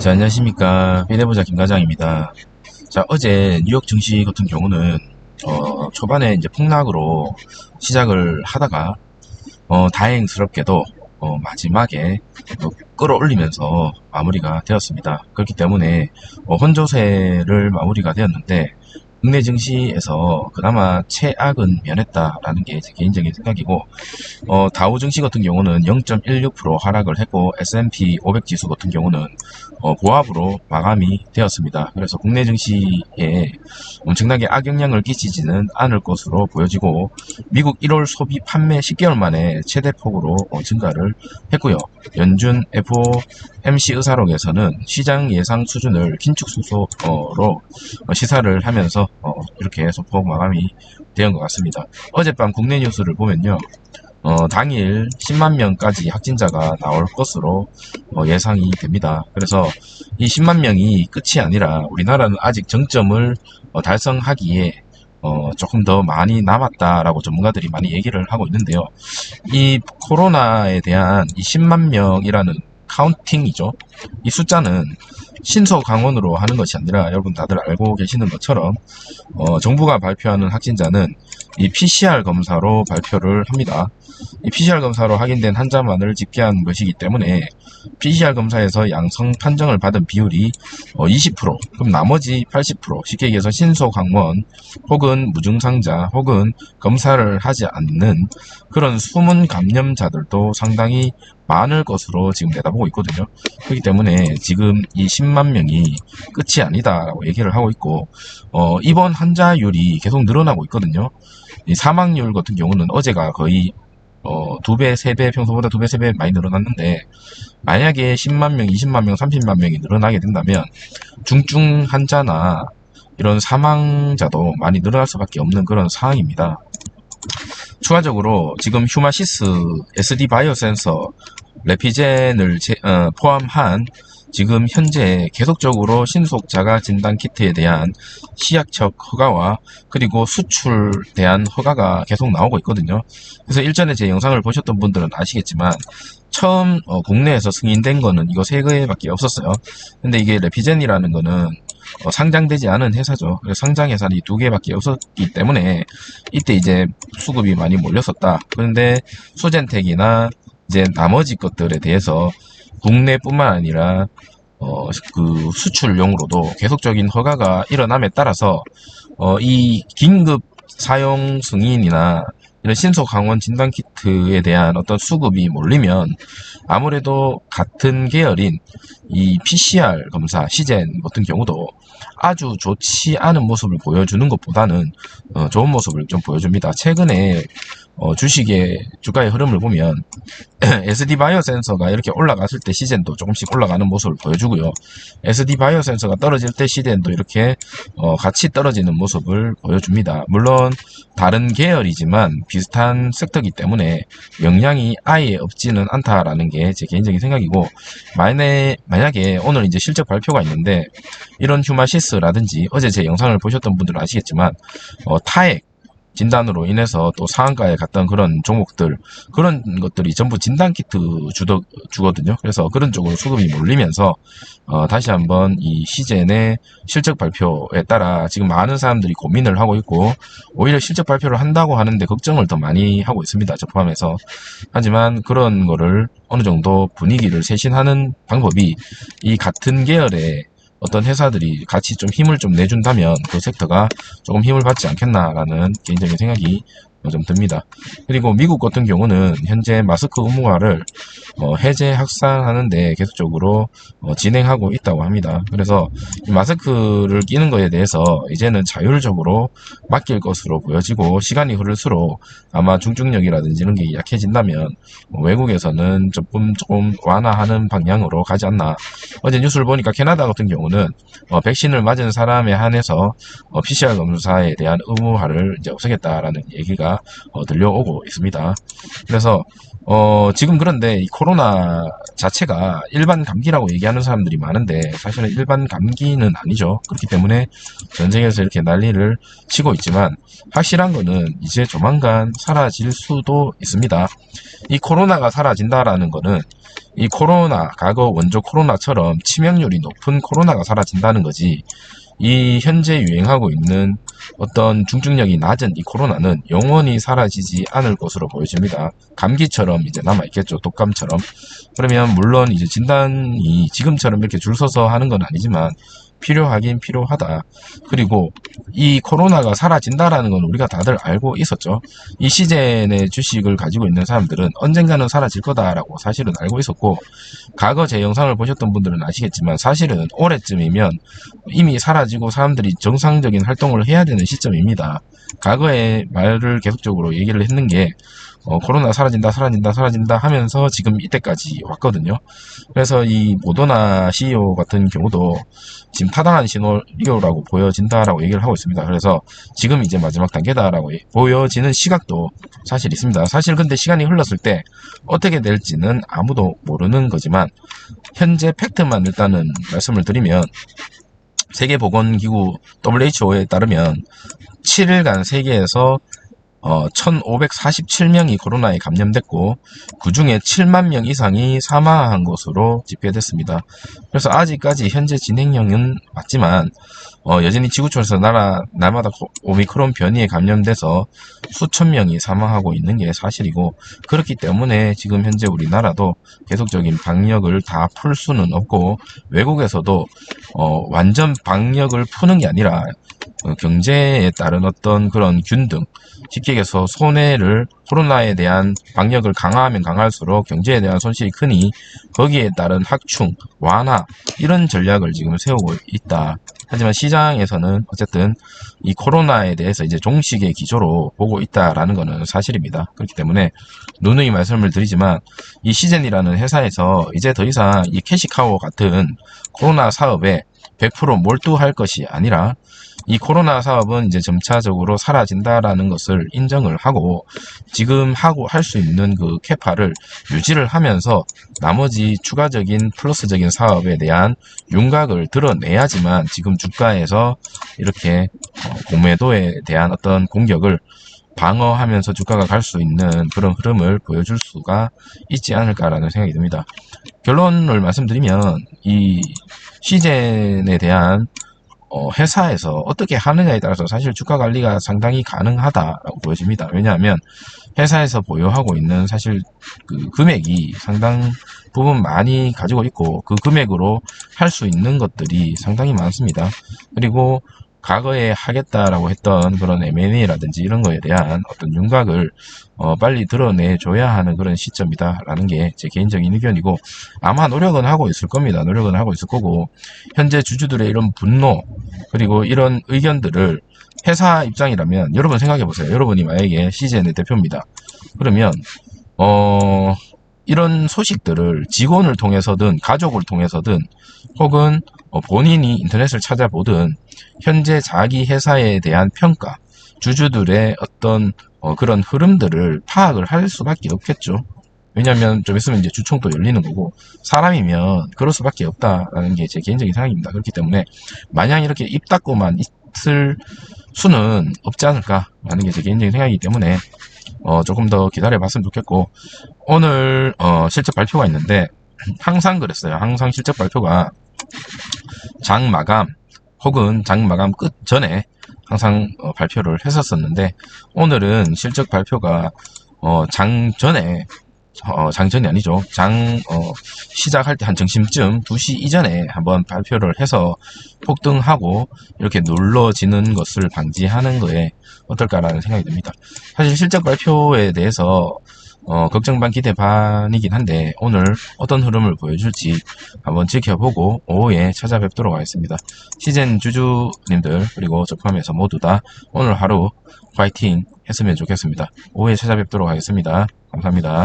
자, 안녕하십니까. 비대부자 김과장입니다. 자, 어제 뉴욕 증시 같은 경우는, 초반에 이제 폭락으로 시작을 하다가, 다행스럽게도, 마지막에 끌어올리면서 마무리가 되었습니다. 그렇기 때문에, 혼조세를 마무리가 되었는데, 국내 증시에서 그나마 최악은 면했다라는 게 제 개인적인 생각이고, 다우 증시 같은 경우는 0.16% 하락을 했고 S&P 500 지수 같은 경우는 보합으로 마감이 되었습니다. 그래서 국내 증시에 엄청나게 악영향을 끼치지는 않을 것으로 보여지고 미국 1월 소비 판매 10개월 만에 최대 폭으로 증가를 했고요. 연준 FOMC 의사록에서는 시장 예상 수준을 긴축 수소로 시사를 하면서 이렇게 소폭 마감이 되는 것 같습니다. 어젯밤 국내 뉴스를 보면요. 당일 10만 명까지 확진자가 나올 것으로 예상이 됩니다. 그래서 이 10만 명이 끝이 아니라 우리나라는 아직 정점을 달성하기에 조금 더 많이 남았다라고 전문가들이 많이 얘기를 하고 있는데요. 이 코로나에 대한 이 10만 명이라는 카운팅이죠. 이 숫자는 신속 강원으로 하는 것이 아니라 여러분 다들 알고 계시는 것처럼 정부가 발표하는 확진자는 이 PCR 검사로 발표를 합니다. 이 PCR 검사로 확인된 환자만을 집계한 것이기 때문에 PCR 검사에서 양성 판정을 받은 비율이 20%, 그럼 나머지 80%, 쉽게 얘기해서 신속 항원 혹은 무증상자 혹은 검사를 하지 않는 그런 숨은 감염자들도 상당히 많을 것으로 지금 내다보고 있거든요. 그렇기 때문에 지금 이 10만 명이 끝이 아니다라고 얘기를 하고 있고 입원 환자율이 계속 늘어나고 있거든요. 이 사망률 같은 경우는 어제가 거의 2배, 3배, 평소보다 2배, 3배 많이 늘어났는데 만약에 10만 명, 20만 명, 30만 명이 늘어나게 된다면 중증 환자나 이런 사망자도 많이 늘어날 수밖에 없는 그런 상황입니다. 추가적으로 지금 휴마시스 SD 바이오 센서 레피젠을 포함한 지금 현재 계속적으로 신속 자가 진단 키트에 대한 시약적 허가와 그리고 수출 대한 허가가 계속 나오고 있거든요. 그래서 일전에 제 영상을 보셨던 분들은 아시겠지만 처음 국내에서 승인된 거는 이거 3개밖에 없었어요. 근데 이게 레피젠이라는 거는 상장되지 않은 회사죠. 그래서 상장 회사는 2개밖에 없었기 때문에 이때 이제 수급이 많이 몰렸었다. 그런데 수젠텍이나 이제 나머지 것들에 대해서 국내뿐만 아니라 그 수출용으로도 계속적인 허가가 일어남에 따라서 이 긴급 사용 승인이나 이런 신속 항원 진단 키트에 대한 어떤 수급이 몰리면 아무래도 같은 계열인 이 PCR 검사 시젠 같은 경우도 아주 좋지 않은 모습을 보여주는 것보다는 좋은 모습을 좀 보여줍니다. 최근에 주식의 주가의 흐름을 보면 SD 바이오 센서가 이렇게 올라갔을 때 시젠도 조금씩 올라가는 모습을 보여주고요. SD 바이오 센서가 떨어질 때 시젠도 이렇게 같이 떨어지는 모습을 보여줍니다. 물론 다른 계열이지만 비슷한 섹터이기 때문에 영향이 아예 없지는 않다라는 게 제 개인적인 생각이고 만약에 오늘 이제 실적 발표가 있는데 이런 휴마시스라든지 어제 제 영상을 보셨던 분들은 아시겠지만 타액 진단으로 인해서 또 상한가에 갔던 그런 종목들 그런 것들이 전부 진단키트 주거든요. 그래서 그런 쪽으로 수급이 몰리면서 다시 한번 이 시젠의 실적 발표에 따라 지금 많은 사람들이 고민을 하고 있고 오히려 실적 발표를 한다고 하는데 걱정을 더 많이 하고 있습니다. 저 포함해서. 하지만 그런 거를 어느 정도 분위기를 쇄신하는 방법이 이 같은 계열의 어떤 회사들이 같이 좀 힘을 좀 내준다면 그 섹터가 조금 힘을 받지 않겠나라는 개인적인 생각이 좀 듭니다. 그리고 미국 같은 경우는 현재 마스크 의무화를 해제 확산하는데 계속적으로 진행하고 있다고 합니다. 그래서 이 마스크를 끼는 것에 대해서 이제는 자율적으로 맡길 것으로 보여지고 시간이 흐를수록 아마 중증력이라든지 이런 게 약해진다면 외국에서는 조금 완화하는 방향으로 가지 않나. 어제 뉴스를 보니까 캐나다 같은 경우는 백신을 맞은 사람에 한해서 PCR 검사에 대한 의무화를 이제 없애겠다라는 얘기가 얘기가 들려오고 있습니다. 그래서 지금 그런데 이 코로나 자체가 일반 감기라고 얘기하는 사람들이 많은데 사실은 일반 감기는 아니죠. 그렇기 때문에 전쟁에서 이렇게 난리를 치고 있지만 확실한 거는 이제 조만간 사라질 수도 있습니다. 이 코로나가 사라진다라는 거는 이 코로나, 과거 원조 코로나처럼 치명률이 높은 코로나가 사라진다는 거지, 이 현재 유행하고 있는 어떤 중증력이 낮은 이 코로나는 영원히 사라지지 않을 것으로 보여집니다. 감기처럼 이제 남아있겠죠. 독감처럼. 그러면 물론 이제 진단이 지금처럼 이렇게 줄 서서 하는 건 아니지만 필요하긴 필요하다. 그리고 이 코로나가 사라진다라는 건 우리가 다들 알고 있었죠. 이 시젠의 주식을 가지고 있는 사람들은 언젠가는 사라질 거다라고 사실은 알고 있었고, 과거 제 영상을 보셨던 분들은 아시겠지만 사실은 올해쯤이면 이미 사라지고 사람들이 정상적인 활동을 해야 되는 시점입니다. 과거에 말을 계속적으로 얘기를 했는 게 코로나 사라진다 하면서 지금 이때까지 왔거든요. 그래서 이 모더나 CEO 같은 경우도 지금 타당한 시나리오라고 보여진다라고 얘기를 하고 있습니다. 그래서 지금 이제 마지막 단계다라고 보여지는 시각도 사실 있습니다. 사실 근데 시간이 흘렀을 때 어떻게 될지는 아무도 모르는 거지만 현재 팩트만 일단은 말씀을 드리면, 세계보건기구 WHO에 따르면 7일간 세계에서 1547명이 코로나에 감염됐고 그 중에 7만 명 이상이 사망한 것으로 집계됐습니다. 그래서 아직까지 현재 진행형은 맞지만 여전히 지구촌에서 날마다 오미크론 변이에 감염돼서 수천 명이 사망하고 있는 게 사실이고, 그렇기 때문에 지금 현재 우리나라도 계속적인 방역을 다 풀 수는 없고, 외국에서도 완전 방역을 푸는 게 아니라 경제에 따른 어떤 그런 균등, 쉽게 얘기해서 손해를, 코로나에 대한 방역을 강화하면 강할수록 경제에 대한 손실이 크니 거기에 따른 확충, 완화, 이런 전략을 지금 세우고 있다. 하지만 시장에서는 어쨌든 이 코로나에 대해서 이제 종식의 기조로 보고 있다라는 것은 사실입니다. 그렇기 때문에 누누이 말씀을 드리지만 이 시젠이라는 회사에서 이제 더 이상 이 캐시카우 같은 코로나 사업에 100% 몰두할 것이 아니라 이 코로나 사업은 이제 점차적으로 사라진다라는 것을 인정을 하고 지금 하고 할 수 있는 그 캐파를 유지를 하면서 나머지 추가적인 플러스적인 사업에 대한 윤곽을 드러내야지만 지금 주가에서 이렇게 공매도에 대한 어떤 공격을 방어하면서 주가가 갈 수 있는 그런 흐름을 보여줄 수가 있지 않을까라는 생각이 듭니다. 결론을 말씀드리면 이 시젠에 대한 회사에서 어떻게 하느냐에 따라서 사실 주가 관리가 상당히 가능하다라고 보여집니다. 왜냐하면 회사에서 보유하고 있는 사실 그 금액이 상당 부분 많이 가지고 있고 그 금액으로 할 수 있는 것들이 상당히 많습니다. 그리고 과거에 하겠다라고 했던 그런 M&A라든지 이런 거에 대한 어떤 윤곽을 빨리 드러내줘야 하는 그런 시점이다라는 게 제 개인적인 의견이고, 아마 노력은 하고 있을 겁니다. 노력은 하고 있을 거고, 현재 주주들의 이런 분노 그리고 이런 의견들을 회사 입장이라면, 여러분 생각해 보세요. 여러분이 만약에 CJN의 대표입니다. 그러면 이런 소식들을 직원을 통해서든 가족을 통해서든 혹은 본인이 인터넷을 찾아보든 현재 자기 회사에 대한 평가, 주주들의 어떤 그런 흐름들을 파악을 할 수밖에 없겠죠. 왜냐하면 좀 있으면 이제 주총도 열리는 거고 사람이면 그럴 수밖에 없다라는 게 제 개인적인 생각입니다. 그렇기 때문에 마냥 이렇게 입 닫고만 있을 수는 없지 않을까라는 게 제 개인적인 생각이기 때문에 조금 더 기다려 봤으면 좋겠고, 오늘 실적 발표가 있는데 항상 그랬어요. 항상 실적 발표가 장 마감 혹은 장 마감 끝 전에 항상 발표를 했었었는데, 오늘은 실적 발표가 장 전에 장전이 아니죠. 시작할 때 한 점심쯤 2시 이전에 한번 발표를 해서 폭등하고 이렇게 눌러지는 것을 방지하는 거에 어떨까라는 생각이 듭니다. 사실 실적 발표에 대해서 걱정 반 기대 반이긴 한데 오늘 어떤 흐름을 보여줄지 한번 지켜보고 오후에 찾아뵙도록 하겠습니다. 시즌 주주님들 그리고 저 포함해서 모두 다 오늘 하루 파이팅 했으면 좋겠습니다. 오후에 찾아뵙도록 하겠습니다. 감사합니다.